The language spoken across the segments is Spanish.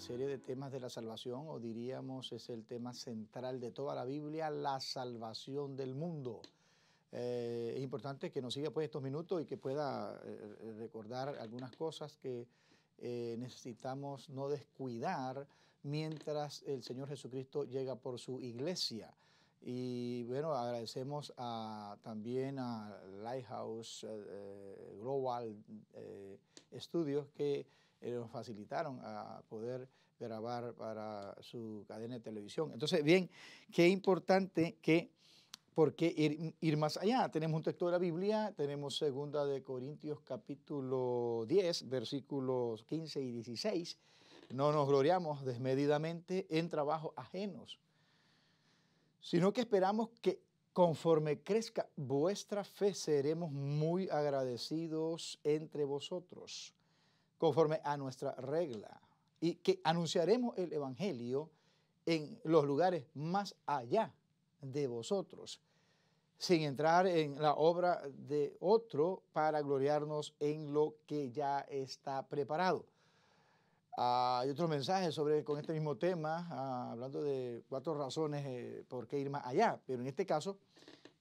serie de temas de la salvación, o diríamos es el tema central de toda la Biblia, la salvación del mundo. Es importante que nos siga pues estos minutos y que pueda recordar algunas cosas que necesitamos no descuidar mientras el Señor Jesucristo llega por su iglesia. Y bueno, agradecemos también a Lighthouse Global Studios que nos facilitaron a poder grabar para su cadena de televisión. Entonces, bien, qué importante que, ¿por qué ir más allá? Tenemos un texto de la Biblia, tenemos 2 Corintios capítulo 10, versículos 15 y 16. No nos gloriamos desmedidamente en trabajos ajenos, sino que esperamos que conforme crezca vuestra fe, seremos muy agradecidos entre vosotros, conforme a nuestra regla, y que anunciaremos el Evangelio en los lugares más allá de vosotros, sin entrar en la obra de otro para gloriarnos en lo que ya está preparado. Hay otros mensajes con este mismo tema, hablando de 4 razones por qué ir más allá, pero en este caso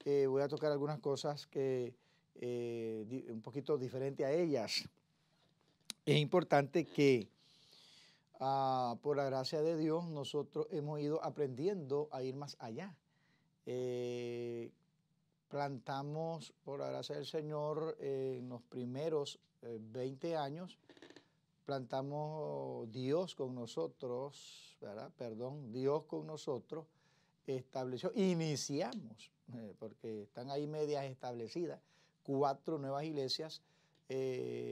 voy a tocar algunas cosas que un poquito diferente a ellas. Es importante que por la gracia de Dios nosotros hemos ido aprendiendo a ir más allá. Plantamos por la gracia del Señor en los primeros 20 años, plantamos Dios con nosotros, ¿verdad? Perdón, Dios con nosotros iniciamos, porque están ahí medias establecidas, 4 nuevas iglesias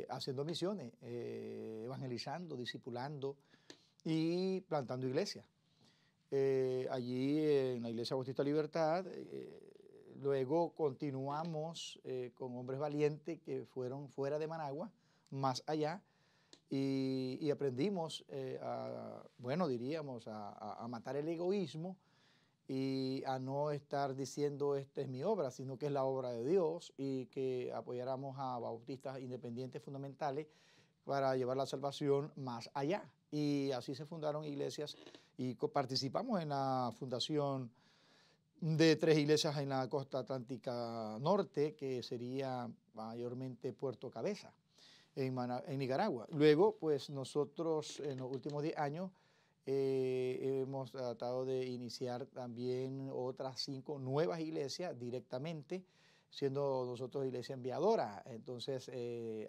haciendo misiones, evangelizando, discipulando y plantando iglesias. Allí en la Iglesia Bautista Libertad, luego continuamos con hombres valientes que fueron fuera de Managua, más allá, y aprendimos, diríamos, a matar el egoísmo y a no estar diciendo esta es mi obra, sino que es la obra de Dios, y que apoyáramos a bautistas independientes fundamentales para llevar la salvación más allá. Y así se fundaron iglesias y participamos en la fundación de 3 iglesias en la costa atlántica norte, que sería mayormente Puerto Cabeza, en Nicaragua. Luego, pues nosotros en los últimos 10 años hemos tratado de iniciar también otras 5 nuevas iglesias directamente, siendo nosotros iglesia enviadora. Entonces,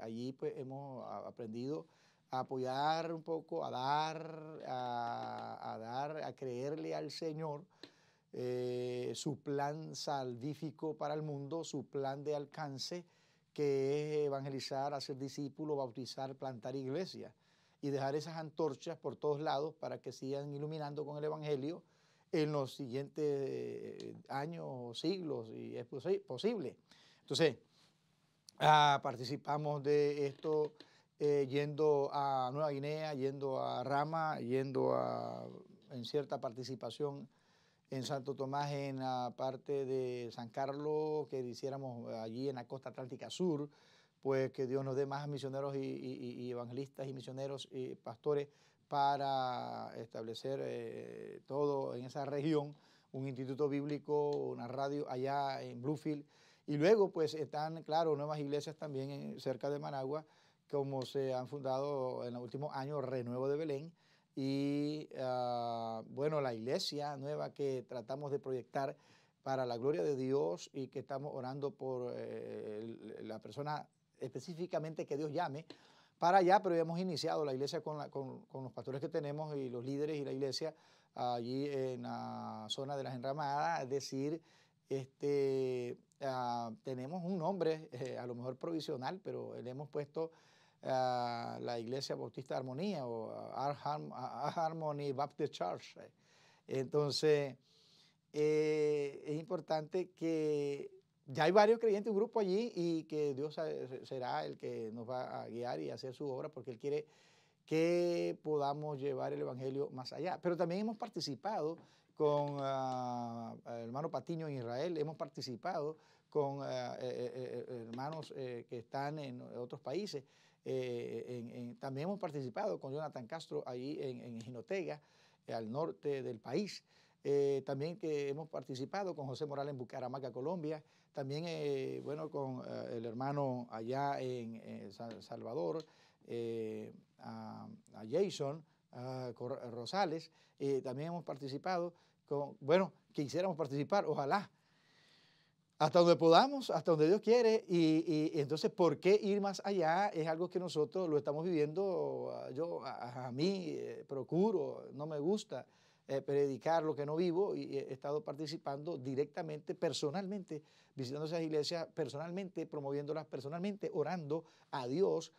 allí pues hemos aprendido a apoyar un poco, a creerle al Señor su plan salvífico para el mundo, su plan de alcance, que es evangelizar, hacer discípulos, bautizar, plantar iglesias y dejar esas antorchas por todos lados para que sigan iluminando con el Evangelio en los siguientes años o siglos, y es posible. Entonces, participamos de esto yendo a Nueva Guinea, yendo a Rama, en cierta participación en Santo Tomás, en la parte de San Carlos, que hiciéramos allí en la costa atlántica sur, pues que Dios nos dé más misioneros y evangelistas y misioneros y pastores para establecer todo en esa región, un instituto bíblico, una radio allá en Bluefield. Y luego pues están, claro, nuevas iglesias también cerca de Managua, como se han fundado en los últimos años, Renuevo de Belén, y la iglesia nueva que tratamos de proyectar para la gloria de Dios, y que estamos orando por la persona específicamente que Dios llame para allá, pero ya hemos iniciado la iglesia con los pastores que tenemos y los líderes y la iglesia allí en la zona de las Enramadas. Es decir, tenemos un nombre a lo mejor provisional, pero le hemos puesto la Iglesia Bautista Armonía, o Harmony Baptist Church. Entonces, es importante que ya hay varios creyentes, un grupo allí, y que Dios será el que nos va a guiar y hacer su obra, porque Él quiere que podamos llevar el Evangelio más allá. Pero también hemos participado con el hermano Patiño en Israel, hemos participado con hermanos que están en otros países. También hemos participado con Jonathan Castro ahí en Jinotega, al norte del país. También que hemos participado con José Morales en Bucaramanga, Colombia. También, bueno, con el hermano allá en Salvador, a Jason Rosales. También hemos participado con, bueno, quisiéramos participar, ojalá, hasta donde podamos, hasta donde Dios quiere, y entonces, ¿por qué ir más allá? Es algo que nosotros lo estamos viviendo. Yo, a mí, procuro, no me gusta predicar lo que no vivo, y he estado participando directamente, personalmente, visitando esas iglesias, personalmente, promoviéndolas personalmente, orando a Dios,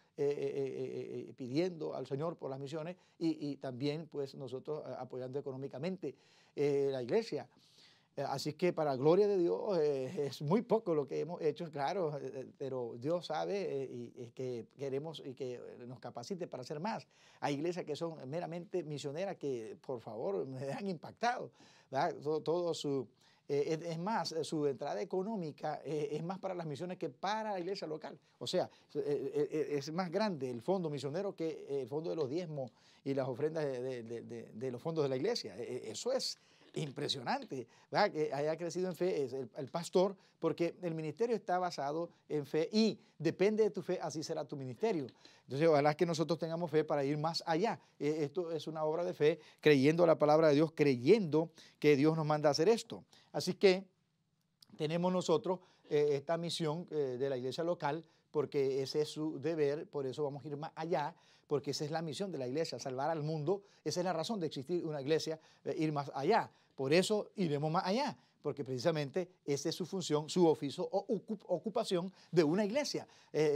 pidiendo al Señor por las misiones, y también, pues, nosotros apoyando económicamente la iglesia. Así que para gloria de Dios es muy poco lo que hemos hecho, claro, pero Dios sabe y que queremos y que nos capacite para hacer más. Hay iglesias que son meramente misioneras que, por favor, me han impactado, ¿verdad? Todo su, es más, su entrada económica es más para las misiones que para la iglesia local. O sea, es más grande el fondo misionero que el fondo de los diezmos y las ofrendas de los fondos de la iglesia. Eso es impresionante, ¿verdad? Que haya crecido en fe es el pastor, porque el ministerio está basado en fe y depende de tu fe, así será tu ministerio. Entonces, ojalá que nosotros tengamos fe para ir más allá. Esto es una obra de fe, creyendo la palabra de Dios, creyendo que Dios nos manda a hacer esto. Así que tenemos nosotros esta misión de la iglesia local, porque ese es su deber, por eso vamos a ir más allá, porque esa es la misión de la iglesia, salvar al mundo. Esa es la razón de existir una iglesia, ir más allá. Por eso iremos más allá, porque precisamente esa es su función, su oficio o ocupación de una iglesia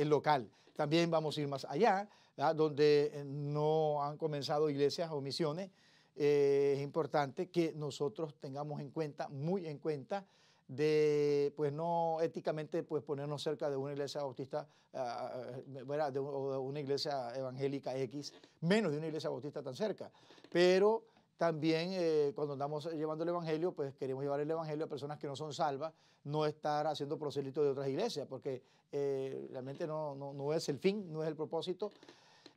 local. También vamos a ir más allá, ¿verdad? Donde no han comenzado iglesias o misiones. Es importante que nosotros tengamos en cuenta, muy en cuenta, de, pues no éticamente, pues ponernos cerca de una iglesia bautista, o de una iglesia evangélica X, menos de una iglesia bautista tan cerca. Pero también cuando andamos llevando el evangelio, pues queremos llevar el evangelio a personas que no son salvas, no estar haciendo prosélitos de otras iglesias, porque realmente no es el fin, no es el propósito.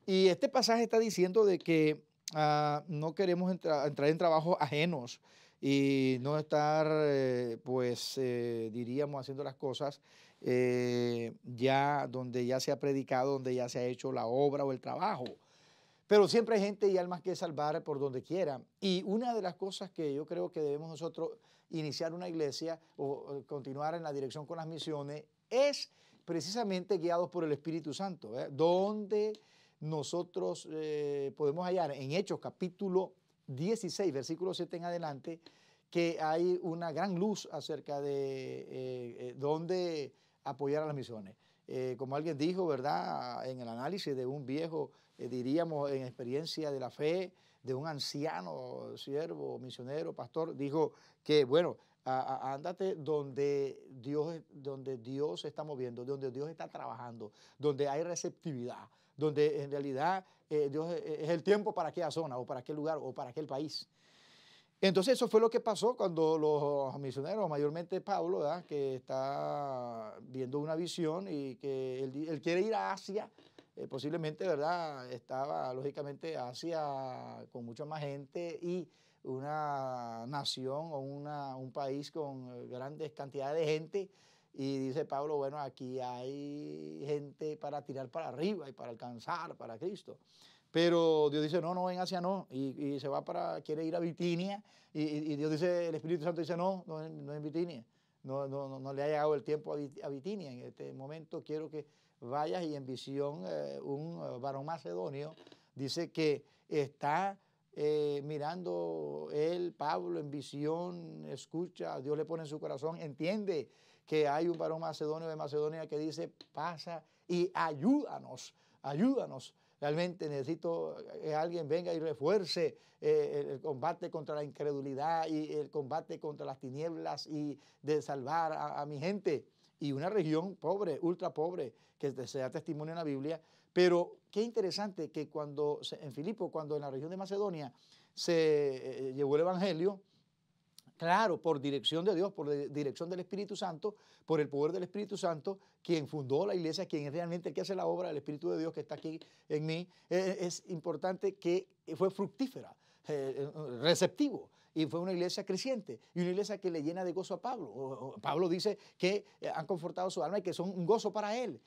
Y este pasaje está diciendo de que no queremos entrar en trabajos ajenos y no estar, diríamos, haciendo las cosas ya donde ya se ha predicado, donde ya se ha hecho la obra o el trabajo. Pero siempre hay gente y almas que salvar por donde quiera. Y una de las cosas que yo creo que debemos nosotros iniciar una iglesia o continuar en la dirección con las misiones es precisamente guiados por el Espíritu Santo, donde nosotros podemos hallar en Hechos capítulo 16, versículo 7 en adelante, que hay una gran luz acerca de dónde apoyar a las misiones. Como alguien dijo, ¿verdad? En el análisis de un viejo, diríamos, en experiencia de la fe, de un anciano, siervo, misionero, pastor, dijo que, bueno, ándate donde Dios se está moviendo, donde Dios está trabajando, donde hay receptividad, donde en realidad Dios es el tiempo para aquella zona, o para aquel lugar, o para aquel país. Entonces eso fue lo que pasó cuando los misioneros, mayormente Pablo, ¿verdad?, que está viendo una visión y que él quiere ir a Asia, posiblemente, ¿verdad?, estaba lógicamente Asia con mucha más gente y una nación o un país con grandes cantidades de gente, y dice Pablo, bueno, aquí hay gente para tirar para arriba y para alcanzar para Cristo. Pero Dios dice, no, en Asia no, y se va quiere ir a Bitinia, y Dios dice, el Espíritu Santo dice, no en Bitinia, no le ha llegado el tiempo a Bitinia, en este momento quiero que vayas. Y en visión un varón macedonio dice que está mirando él, Pablo, en visión, escucha, Dios le pone en su corazón, entiende que hay un varón macedonio de Macedonia que dice, pasa y ayúdanos. Realmente necesito que alguien venga y refuerce el combate contra la incredulidad y el combate contra las tinieblas y de salvar a mi gente. Y una región pobre, ultra pobre, que sea testimonio en la Biblia. Pero qué interesante que en Filipo, cuando en la región de Macedonia se llevó el evangelio, Claro, por dirección de Dios, por dirección del Espíritu Santo, por el poder del Espíritu Santo, quien fundó la iglesia, quien es realmente el que hace la obra del Espíritu de Dios que está aquí en mí, es importante que fue fructífera, receptivo. Y fue una iglesia creciente y una iglesia que le llena de gozo a Pablo. Pablo dice que han confortado su alma y que son un gozo para él,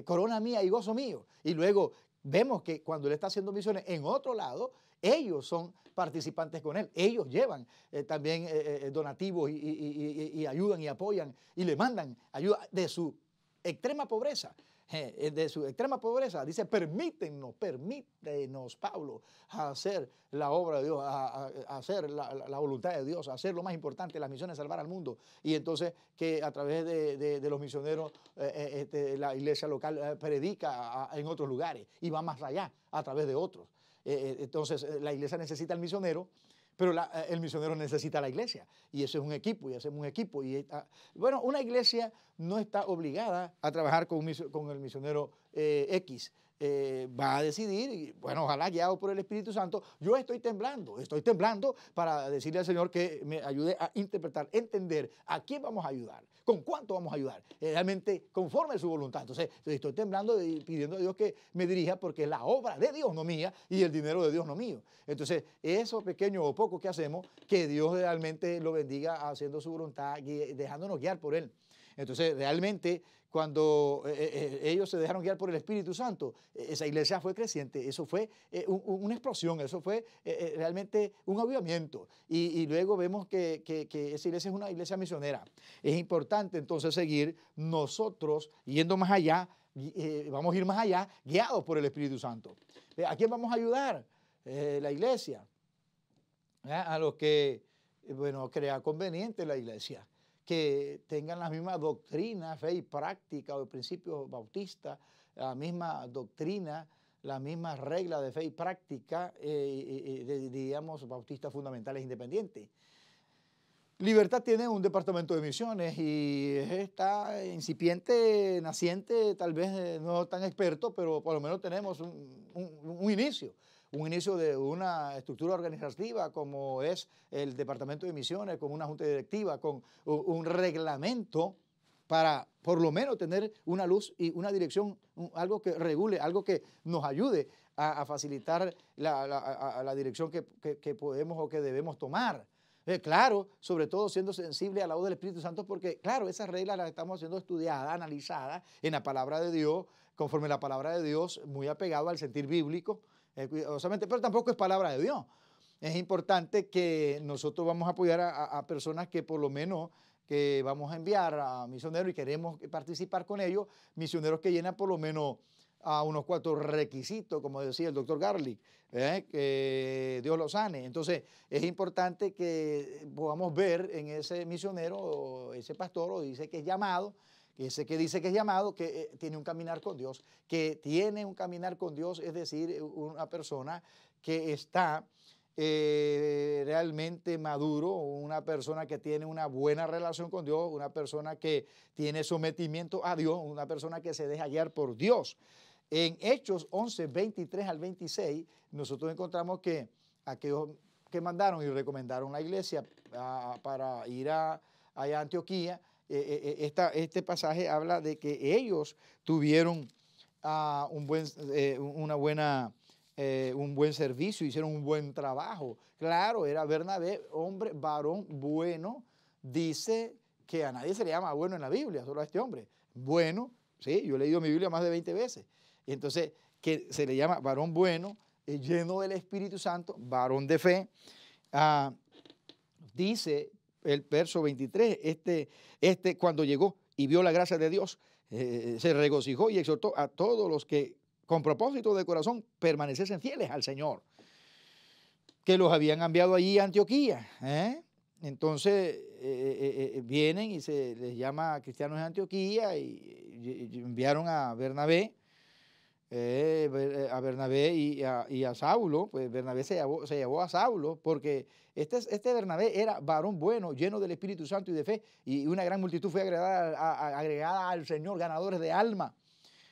corona mía y gozo mío. Y luego vemos que cuando él está haciendo misiones en otro lado, ellos son participantes con él. Ellos llevan también donativos y ayudan y apoyan y le mandan ayuda de su extrema pobreza. De su extrema pobreza, dice, permítenos, Pablo, a hacer la obra de Dios, a hacer la voluntad de Dios, a hacer lo más importante, las misiones, salvar al mundo. Y entonces que a través de los misioneros, la iglesia local predica en otros lugares y va más allá a través de otros. Entonces la iglesia necesita al misionero, pero el misionero necesita a la iglesia. Y eso es un equipo, y hacemos un equipo. Y bueno, una iglesia no está obligada a trabajar con el misionero X. Va a decidir, y bueno, ojalá guiado por el Espíritu Santo. Yo estoy temblando para decirle al Señor que me ayude a interpretar, entender a quién vamos a ayudar, con cuánto vamos a ayudar, realmente conforme a su voluntad. Entonces, estoy temblando y pidiendo a Dios que me dirija, porque es la obra de Dios, no mía, y el dinero de Dios, no mío. Entonces, eso pequeño o poco que hacemos, que Dios realmente lo bendiga haciendo su voluntad, dejándonos guiar por Él. Entonces, realmente, cuando ellos se dejaron guiar por el Espíritu Santo, esa iglesia fue creciente, eso fue una explosión, eso fue realmente un avivamiento. Y luego vemos que esa iglesia es una iglesia misionera. Es importante entonces seguir nosotros yendo más allá, vamos a ir más allá, guiados por el Espíritu Santo. ¿A quién vamos a ayudar? La iglesia. A los que, bueno, crea conveniente la iglesia, que tengan la misma doctrina, fe y práctica, o el principio bautista, la misma doctrina, la misma regla de fe y práctica, digamos, bautistas fundamentales independientes. Libertad tiene un departamento de misiones y está incipiente, naciente, tal vez no tan experto, pero por lo menos tenemos un inicio. Un inicio de una estructura organizativa como es el Departamento de Misiones, con una junta directiva, con un reglamento para por lo menos tener una luz y una dirección, algo que regule, algo que nos ayude a facilitar la dirección que podemos o que debemos tomar. Claro, sobre todo siendo sensible a la voz del Espíritu Santo, porque claro, esas reglas las estamos haciendo estudiadas, analizadas en la palabra de Dios, conforme la palabra de Dios, muy apegado al sentir bíblico, cuidadosamente, pero tampoco es palabra de Dios. Es importante que nosotros vamos a apoyar a personas que por lo menos que vamos a enviar a misioneros y queremos participar con ellos, misioneros que llenan por lo menos a unos cuantos requisitos, como decía el doctor Garlic, que Dios los sane. Entonces, es importante que podamos ver en ese misionero, o ese pastor, o dice que es llamado, ese que dice que es llamado, que tiene un caminar con Dios, que tiene un caminar con Dios, es decir, una persona que está realmente maduro, una persona que tiene una buena relación con Dios, una persona que tiene sometimiento a Dios, una persona que se deja guiar por Dios. En Hechos 11, 23 al 26, nosotros encontramos que aquellos que mandaron y recomendaron la iglesia para ir a Antioquía, este pasaje habla de que ellos tuvieron un buen servicio, hicieron un buen trabajo. Claro, era Bernabé, hombre, varón bueno. Dice que a nadie se le llama bueno en la Biblia, solo a este hombre. Bueno, sí, yo he leído mi Biblia más de 20 veces. Y entonces, que se le llama varón bueno, lleno del Espíritu Santo, varón de fe. Dice el verso 23, cuando llegó y vio la gracia de Dios, se regocijó y exhortó a todos los que con propósito de corazón permaneciesen fieles al Señor, que los habían enviado allí a Antioquía. Entonces vienen y se les llama cristianos de Antioquía y enviaron a Bernabé. Y a Saulo. Pues Bernabé se llevó a Saulo porque este Bernabé era varón bueno, lleno del Espíritu Santo y de fe, y una gran multitud fue agregada al Señor, ganadores de alma.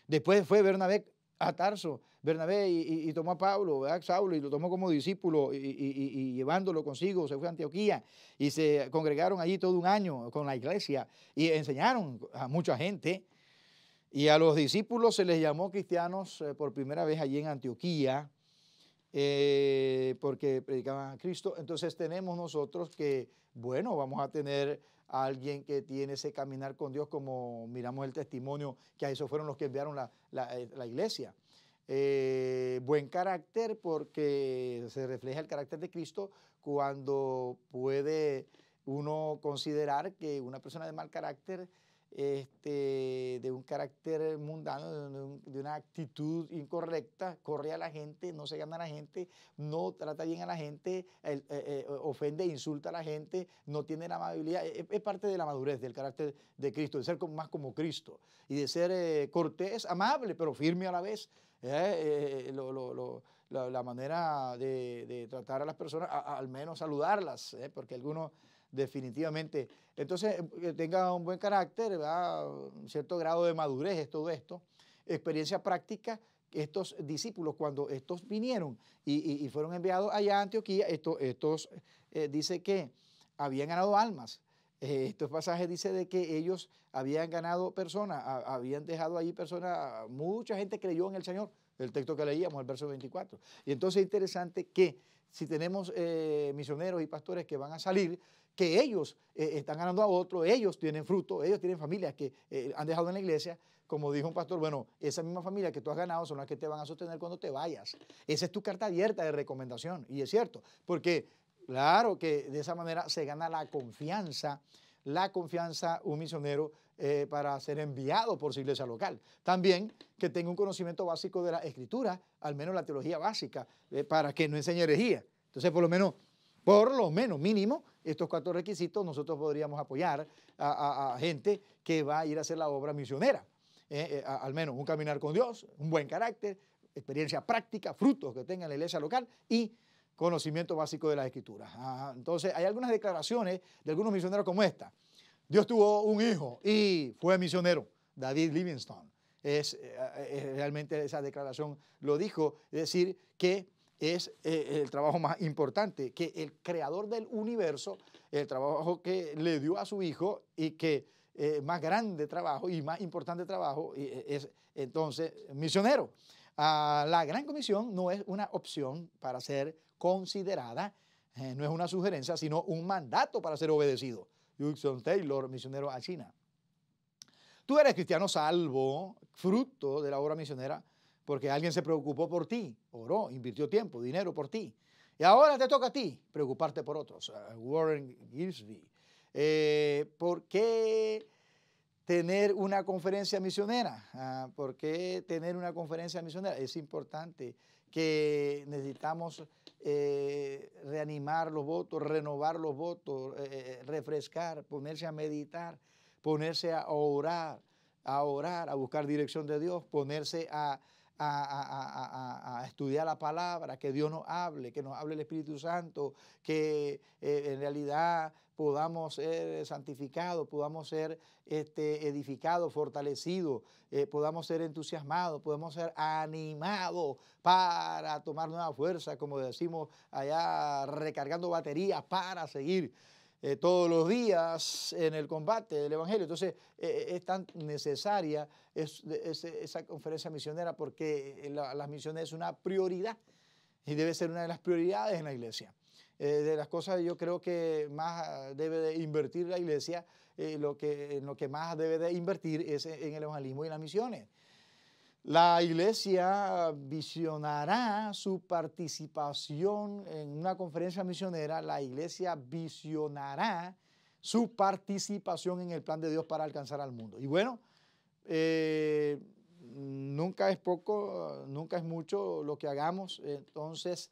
Después fue Bernabé a Tarso, Bernabé, y tomó a Pablo, ¿verdad? Saulo, y lo tomó como discípulo, y llevándolo consigo, se fue a Antioquía, y se congregaron allí todo un año con la iglesia, y enseñaron a mucha gente, y a los discípulos se les llamó cristianos por primera vez allí en Antioquía, porque predicaban a Cristo. Entonces tenemos nosotros que, bueno, vamos a tener a alguien que tiene ese caminar con Dios, como miramos el testimonio, que a esos fueron los que enviaron la iglesia. Buen carácter, porque se refleja el carácter de Cristo cuando puede uno considerar que una persona de mal carácter, de un carácter mundano, de una actitud incorrecta, corre a la gente, no se gana a la gente, no trata bien a la gente, ofende, insulta a la gente, no tiene la amabilidad. Es parte de la madurez del carácter de Cristo, de ser más como Cristo y de ser cortés, amable, pero firme a la vez. La manera de tratar a las personas, al menos saludarlas, porque algunos definitivamente. Entonces, que tenga un buen carácter, ¿verdad? Un cierto grado de madurez es todo esto. Experiencia práctica, estos discípulos, cuando estos vinieron y fueron enviados allá a Antioquía, estos dice que habían ganado almas. Estos pasajes dice de que ellos habían ganado personas, habían dejado allí personas, mucha gente creyó en el Señor, el texto que leíamos, el verso 24. Y entonces es interesante que si tenemos misioneros y pastores que van a salir, que ellos están ganando a otros, ellos tienen fruto, ellos tienen familias que han dejado en la iglesia, como dijo un pastor, bueno, esa misma familia que tú has ganado son las que te van a sostener cuando te vayas. Esa es tu carta abierta de recomendación, y es cierto, porque claro que de esa manera se gana la confianza un misionero para ser enviado por su iglesia local. También que tenga un conocimiento básico de la escritura, al menos la teología básica, para que no enseñe herejía. Entonces, por lo menos, mínimo, estos 4 requisitos nosotros podríamos apoyar a gente que va a ir a hacer la obra misionera. Al menos un caminar con Dios, un buen carácter, experiencia práctica, frutos que tenga en la iglesia local y conocimiento básico de las escrituras. Entonces, hay algunas declaraciones de algunos misioneros como esta. Dios tuvo un hijo y fue misionero, David Livingstone. Realmente esa declaración lo dijo, es decir, que es el trabajo más importante, que el creador del universo, el trabajo que le dio a su hijo y que más grande trabajo y más importante trabajo es entonces misionero. La Gran Comisión no es una opción para ser considerada, no es una sugerencia, sino un mandato para ser obedecido. Hudson Taylor, misionero a China. Tú eres cristiano salvo, fruto de la obra misionera, porque alguien se preocupó por ti, oró, invirtió tiempo, dinero por ti. Y ahora te toca a ti preocuparte por otros. Warren Gillespie. ¿Por qué tener una conferencia misionera? ¿Por qué tener una conferencia misionera? Es importante que necesitamos reanimar los votos, renovar los votos, refrescar, ponerse a meditar, ponerse a orar, a buscar dirección de Dios, ponerse a estudiar la palabra, que Dios nos hable, que nos hable el Espíritu Santo, que en realidad podamos ser santificados, podamos ser edificados, fortalecidos, podamos ser entusiasmados, podamos ser animados para tomar nueva fuerza, como decimos allá, recargando baterías para seguir todos los días en el combate del Evangelio. Entonces, es tan necesaria esa conferencia misionera porque las misiones es una prioridad y debe ser una de las prioridades en la iglesia. De las cosas yo creo que más debe de invertir la iglesia, en lo que más debe de invertir es en el evangelismo y en las misiones. La iglesia visionará su participación en una conferencia misionera, la iglesia visionará su participación en el plan de Dios para alcanzar al mundo. Y bueno, nunca es poco, nunca es mucho lo que hagamos, entonces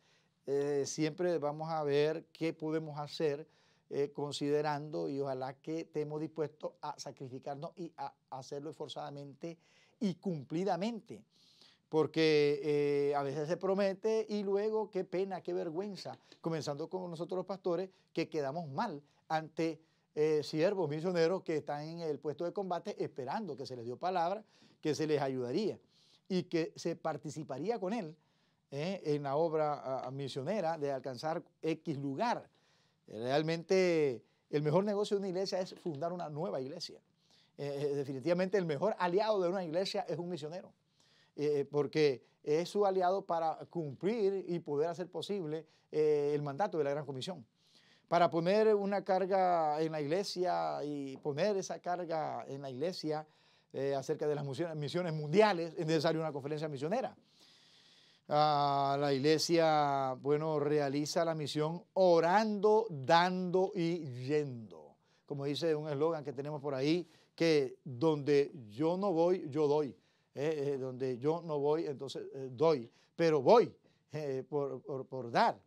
siempre vamos a ver qué podemos hacer considerando y ojalá que estemos dispuestos a sacrificarnos y a hacerlo esforzadamente y cumplidamente, porque a veces se promete y luego qué pena, qué vergüenza, comenzando con nosotros los pastores que quedamos mal ante siervos misioneros que están en el puesto de combate esperando que se les dio palabra, que se les ayudaría. y que se participaría con él en la obra misionera de alcanzar X lugar. Realmente el mejor negocio de una iglesia es fundar una nueva iglesia. Definitivamente el mejor aliado de una iglesia es un misionero, porque es su aliado para cumplir y poder hacer posible el mandato de la Gran Comisión. Para poner una carga en la iglesia y poner esa carga en la iglesia acerca de las misiones mundiales, es necesaria una conferencia misionera. La iglesia, bueno, realiza la misión orando, dando y yendo. Como dice un eslogan que tenemos por ahí, que donde yo no voy, yo doy. Donde yo no voy, entonces doy. Pero voy por dar.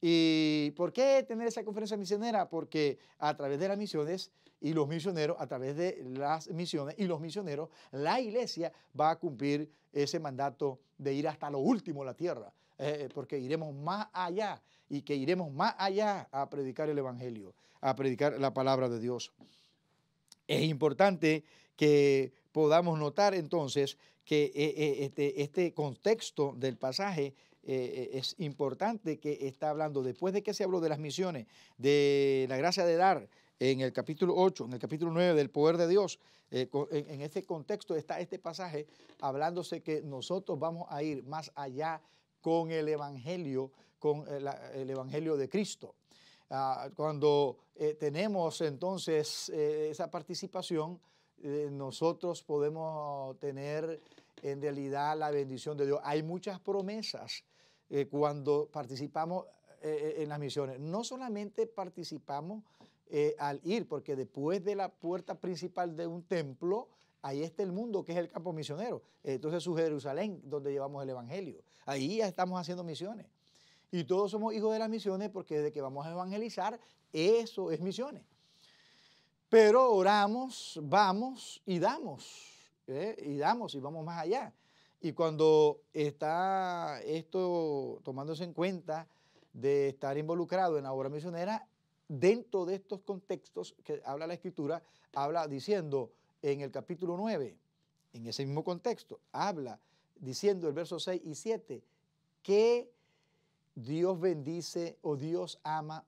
¿Y por qué tener esa conferencia misionera? Porque a través de las misiones y los misioneros, a través de las misiones y los misioneros, la iglesia va a cumplir ese mandato de ir hasta lo último de la tierra, porque iremos más allá y que iremos más allá a predicar el evangelio, a predicar la palabra de Dios. Es importante que podamos notar entonces que este contexto del pasaje es importante, que está hablando, después de que se habló de las misiones, de la gracia de dar, en el capítulo 8, en el capítulo 9, del poder de Dios, en este contexto está este pasaje hablándose que nosotros vamos a ir más allá con el Evangelio de Cristo. Cuando tenemos entonces esa participación, nosotros podemos tener en realidad la bendición de Dios. Hay muchas promesas cuando participamos en las misiones. No solamente participamos al ir, porque después de la puerta principal de un templo, ahí está el mundo, que es el campo misionero. Entonces es Jerusalén, donde llevamos el evangelio. Ahí ya estamos haciendo misiones. Y todos somos hijos de las misiones, porque desde que vamos a evangelizar, eso es misiones. Pero oramos, vamos y damos. Y damos y vamos más allá. Y cuando está esto tomándose en cuenta de estar involucrado en la obra misionera, dentro de estos contextos que habla la Escritura, habla diciendo en el capítulo 9, en ese mismo contexto, habla diciendo el verso 6 y 7, que Dios bendice o Dios ama,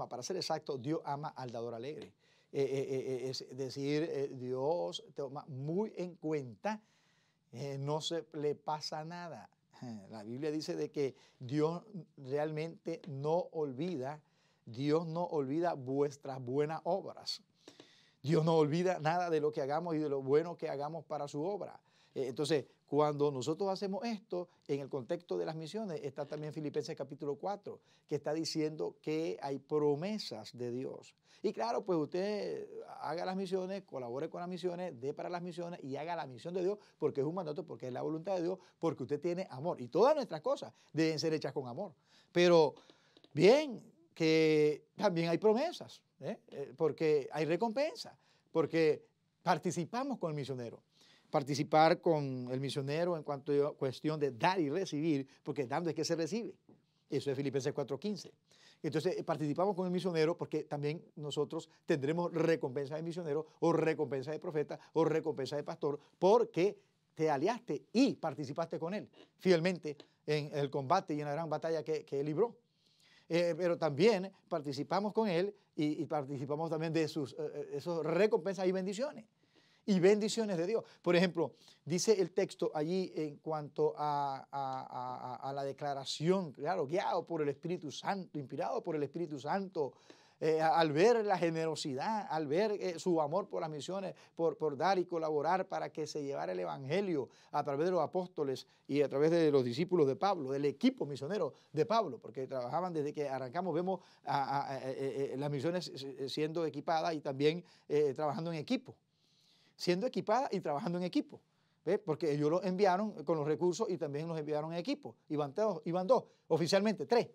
para ser exacto, Dios ama al dador alegre. Es decir, Dios toma muy en cuenta, no se le pasa nada. La Biblia dice de que Dios realmente no olvida, Dios no olvida vuestras buenas obras. Dios no olvida nada de lo que hagamos y de lo bueno que hagamos para su obra. Entonces, cuando nosotros hacemos esto, en el contexto de las misiones, está también Filipenses capítulo 4, que está diciendo que hay promesas de Dios. Y claro, pues usted haga las misiones, colabore con las misiones, dé para las misiones y haga la misión de Dios, porque es un mandato, porque es la voluntad de Dios, porque usted tiene amor. Y todas nuestras cosas deben ser hechas con amor. Pero bien, que también hay promesas, porque hay recompensa, porque participamos con el misionero. Participar con el misionero en cuanto a cuestión de dar y recibir, porque dando es que se recibe. Eso es Filipenses 4:15. Entonces participamos con el misionero porque también nosotros tendremos recompensa de misionero o recompensa de profeta o recompensa de pastor, porque te aliaste y participaste con él fielmente en el combate y en la gran batalla que él libró. Pero también participamos con él y participamos también de sus recompensas y bendiciones. Y bendiciones de Dios. Por ejemplo, dice el texto allí en cuanto a la declaración, claro, guiado por el Espíritu Santo, inspirado por el Espíritu Santo, al ver la generosidad, al ver su amor por las misiones, por dar y colaborar para que se llevara el Evangelio a través de los apóstoles y a través de los discípulos de Pablo, del equipo misionero de Pablo, porque trabajaban desde que arrancamos, vemos las misiones siendo equipadas y también trabajando en equipo. Siendo equipada y trabajando en equipo, ¿ves? Porque ellos los enviaron con los recursos y también los enviaron en equipo. Iban dos, oficialmente 3.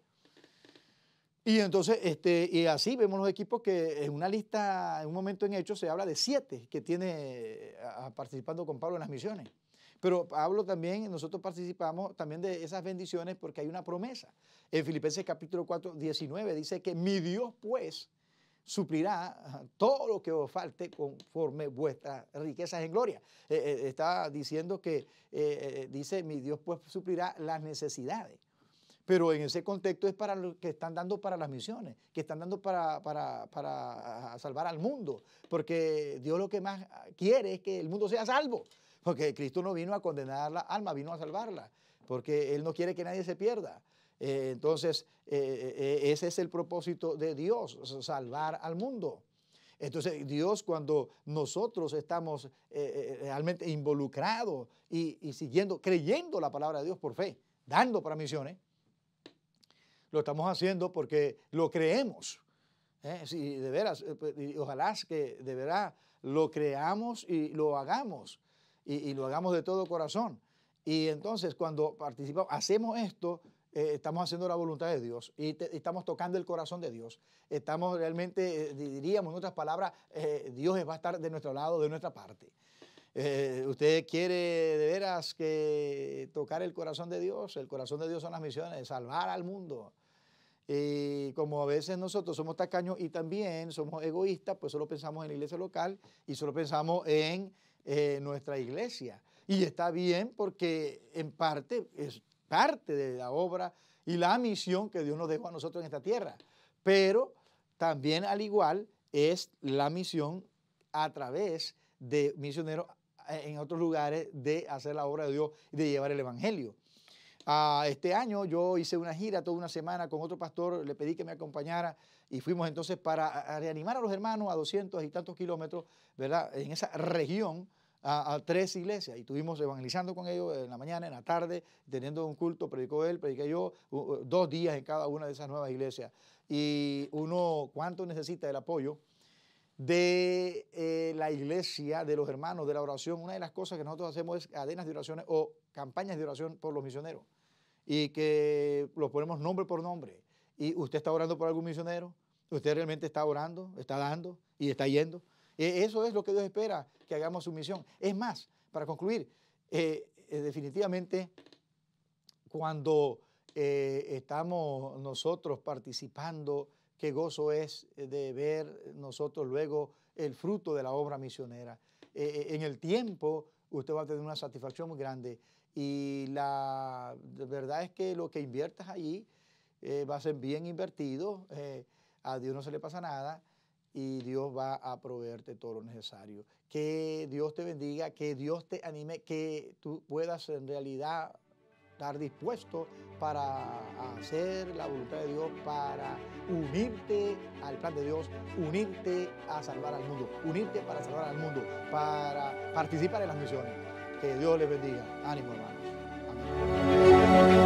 Y entonces, y así vemos los equipos que en una lista, en un momento en Hechos, se habla de 7 que tiene participando con Pablo en las misiones. Pero Pablo también, nosotros participamos también de esas bendiciones porque hay una promesa. En Filipenses capítulo 4, 19 dice que mi Dios pues suplirá todo lo que os falte conforme vuestras riquezas en gloria. Está diciendo que, dice, mi Dios pues suplirá las necesidades. Pero en ese contexto es para los que están dando para las misiones, que están dando para salvar al mundo, porque Dios lo que más quiere es que el mundo sea salvo, porque Cristo no vino a condenar la alma, vino a salvarla, porque Él no quiere que nadie se pierda. Entonces, ese es el propósito de Dios, salvar al mundo. Entonces, Dios, cuando nosotros estamos realmente involucrados y siguiendo, creyendo la palabra de Dios por fe, dando para misiones, lo estamos haciendo porque lo creemos. Si de veras, ojalá que de verdad lo creamos y lo hagamos, y lo hagamos de todo corazón. Y entonces cuando participamos, hacemos esto, estamos haciendo la voluntad de Dios y estamos tocando el corazón de Dios. Estamos realmente, diríamos en otras palabras, Dios va a estar de nuestro lado, de nuestra parte. ¿Usted quiere de veras que tocar el corazón de Dios? El corazón de Dios son las misiones, salvar al mundo. Y como a veces nosotros somos tacaños y también somos egoístas, pues solo pensamos en la iglesia local y solo pensamos en nuestra iglesia. Y está bien porque en parte es parte de la obra y la misión que Dios nos dejó a nosotros en esta tierra. Pero también al igual es la misión a través de misioneros en otros lugares de hacer la obra de Dios y de llevar el evangelio. Este año yo hice una gira toda una semana con otro pastor, le pedí que me acompañara y fuimos entonces para reanimar a los hermanos a 200 y tantos kilómetros, ¿verdad? En esa región a 3 iglesias y estuvimos evangelizando con ellos en la mañana, en la tarde, teniendo un culto, predicó él, prediqué yo, 2 días en cada una de esas nuevas iglesias. Y uno, ¿cuánto necesita el apoyo de la iglesia, de los hermanos, de la oración? Una de las cosas que nosotros hacemos es cadenas de oraciones o campañas de oración por los misioneros y que los ponemos nombre por nombre. ¿Y usted está orando por algún misionero? ¿Usted realmente está orando, está dando y está yendo? Eso es lo que Dios espera, que hagamos su misión. Es más, para concluir, definitivamente cuando estamos nosotros participando, qué gozo es de ver nosotros luego el fruto de la obra misionera. En el tiempo usted va a tener una satisfacción muy grande y la verdad es que lo que inviertas allí va a ser bien invertido, a Dios no se le pasa nada y Dios va a proveerte todo lo necesario. Que Dios te bendiga, que Dios te anime, que tú puedas en realidad estar dispuesto para hacer la voluntad de Dios, para unirte al plan de Dios, unirte a salvar al mundo, unirte para salvar al mundo, para participar en las misiones. Que Dios les bendiga. Ánimo, hermanos. Amén.